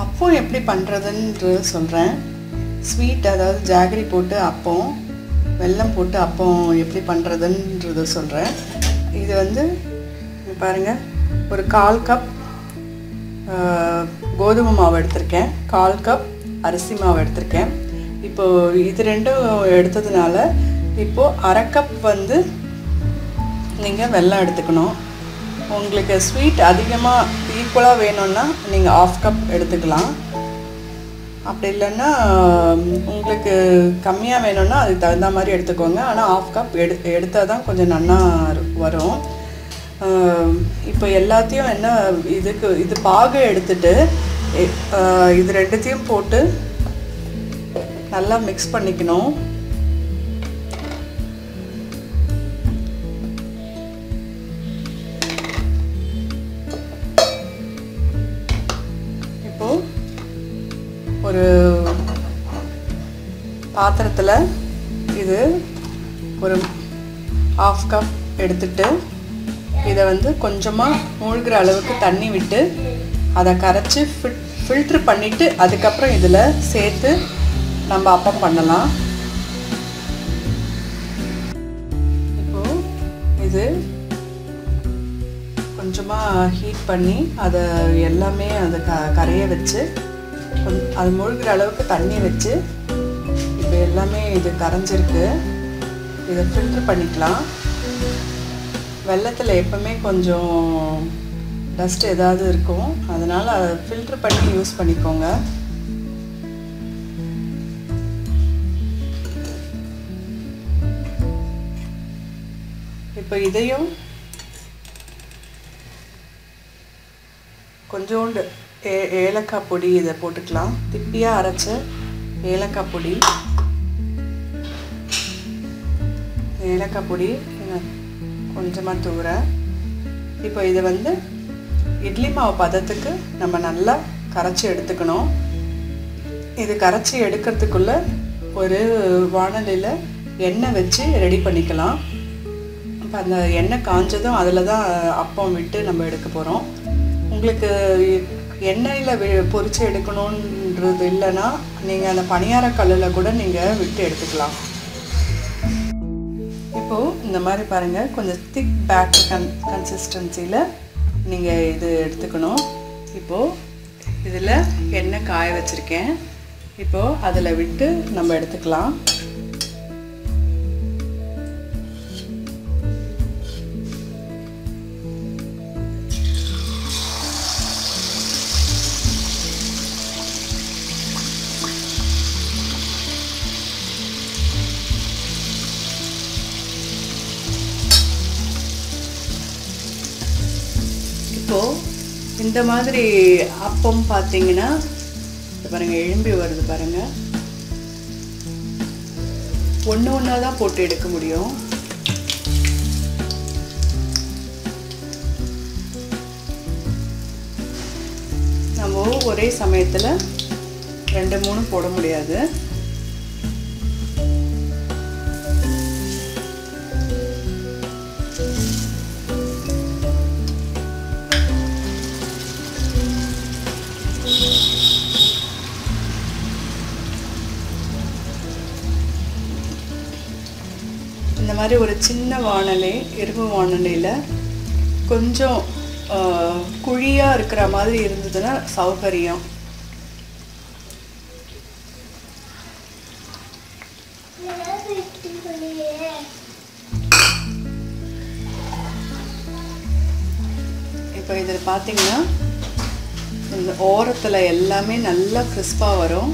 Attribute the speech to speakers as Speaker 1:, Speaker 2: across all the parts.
Speaker 1: அப்பம் எப்படி பண்ணுறதுன்றது சொல்கிறேன். ஸ்வீட் அதாவது ஜாகரி போட்டு அப்பம், வெல்லம் போட்டு அப்பம் எப்படி பண்ணுறதுன்றத சொல்கிறேன். இது வந்து பாருங்கள், ஒரு 1/4 கப் கோதுமை மாவு எடுத்திருக்கேன், 1/4 கப் அரிசி மாவு எடுத்திருக்கேன். இப்போது இது ரெண்டும் எடுத்ததுனால இப்போது 1/2 கப் வந்து நீங்கள் வெல்லம் எடுத்துக்கணும். உங்களுக்கு ஸ்வீட் அதிகமாக ஈக்குவலாக வேணும்னா நீங்கள் 1/2 கப் எடுத்துக்கலாம். அப்படி இல்லைன்னா உங்களுக்கு கம்மியாக வேணும்னா அதுக்கு தகுந்த மாதிரி எடுத்துக்கோங்க. ஆனால் 1/2 கப் எடுத்தால் தான் கொஞ்சம் நல்லா வரும். இப்போ எல்லாத்தையும் இது பாகு எடுத்துட்டு இது ரெண்டுத்தையும் போட்டு நல்லா மிக்ஸ் பண்ணிக்கணும். இப்போ ஒரு பாத்திரத்தில் இது ஒரு 1/2 கப் எடுத்துட்டு இதை வந்து கொஞ்சமாக மூழ்கிற அளவுக்கு தண்ணி விட்டு அதை கரைச்சி ஃபில்ட்ரு பண்ணிவிட்டு அதுக்கப்புறம் இதில் சேர்த்து நம்ம அப்பம் பண்ணலாம். இப்போது இது கொஞ்சமாக ஹீட் பண்ணி அதை எல்லாமே அதை கரைய வச்சு அது மூழ்கிற அளவுக்கு தண்ணி வச்சு இப்போ எல்லாமே இது கரைஞ்சிருக்கு. இதை ஃபில்ட்ரு பண்ணிக்கலாம். வெல்லத்தில் எப்பவுமே கொஞ்சம் டஸ்ட் ஏதாவது இருக்கும், அதனால் அதை ஃபில்ட்ரு பண்ணி யூஸ் பண்ணிக்கோங்க. இப்போ இதையும் கொஞ்சோண்டு ஏலக்காய் பொடி இதை போட்டுக்கலாம். திப்பியாக அரைச்ச ஏலக்காய் பொடி கொஞ்சமாக தூர. இப்போ இதை வந்து இட்லி மாவு பதத்துக்கு நம்ம நல்லா கரைச்சி எடுத்துக்கணும். இது கரைச்சி எடுக்கிறதுக்குள்ளே ஒரு வாணலியில் எண்ணெய் வச்சு ரெடி பண்ணிக்கலாம். இப்போ அந்த எண்ணெய் காஞ்சதும் அதில் தான் அப்பம் விட்டு நம்ம எடுக்க போகிறோம். உங்களுக்கு எண்ணெயில் பொரித்து எடுக்கணுன்றது இல்லைன்னா நீங்கள் அந்த பணியாரக்கல்லில் கூட நீங்கள் விட்டு எடுத்துக்கலாம். இப்போது இந்த மாதிரி பாருங்கள், கொஞ்சம் திக் பேட்டர் கன்சிஸ்டன்சியில் நீங்கள் இது எடுத்துக்கணும். இப்போது இதில் எண்ணெய் காய வச்சுருக்கேன். இப்போது அதில் விட்டு நம்ம எடுத்துக்கலாம். இப்போது இந்த மாதிரி அப்பம் பார்த்தீங்கன்னா பாருங்கள், எழும்பி வருது பாருங்கள். ஒன்று ஒன்றா தான் போட்டு எடுக்க முடியும். நம்ம ஒரே சமயத்தில் 2-3 போட முடியாது. இந்த மாதிரி ஒரு சின்ன வாணலி, இரும்பு வாணலியில் கொஞ்சம் குழியாக இருக்கிற மாதிரி இருந்ததுன்னா சௌகரியம். இப்போ இதில் பார்த்தீங்கன்னா இந்த ஓரத்தில் எல்லாமே நல்லா கிறிஸ்பாக வரும்.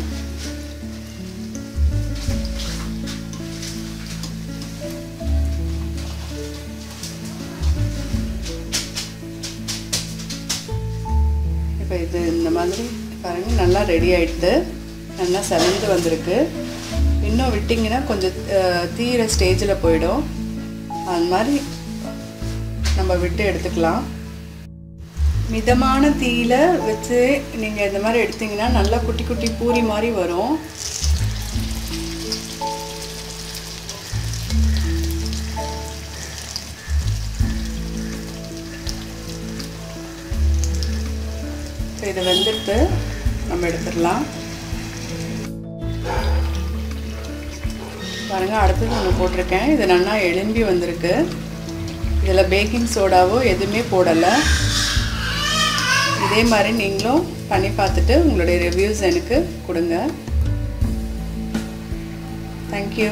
Speaker 1: இப்போ இது இந்த மாதிரி பாருங்கள், நல்லா ரெடி ஆகிடுது, நல்லா செவந்து வந்திருக்கு. இன்னும் விட்டிங்கன்னா கொஞ்சம் தீர ஸ்டேஜில் போயிடும். அது மாதிரி நம்ம விட்டு எடுத்துக்கலாம். மிதமான தீயில வச்சு நீங்கள் இந்த மாதிரி எடுத்திங்கன்னா நல்லா குட்டி குட்டி பூரி மாதிரி வரும். இதை வெந்துட்டு நம்ம எடுத்துடலாம். பாருங்கள், அடுத்தது ஒன்று போட்டிருக்கேன். இது நல்லா எலும்பி வந்திருக்கு. இதில் பேக்கிங் சோடாவோ எதுவுமே போடலை. இதே மாதிரி நீங்களும் பண்ணி பார்த்துட்டு உங்களுடைய ரிவ்யூஸ் எனக்கு கொடுங்க. தேங்க்யூ.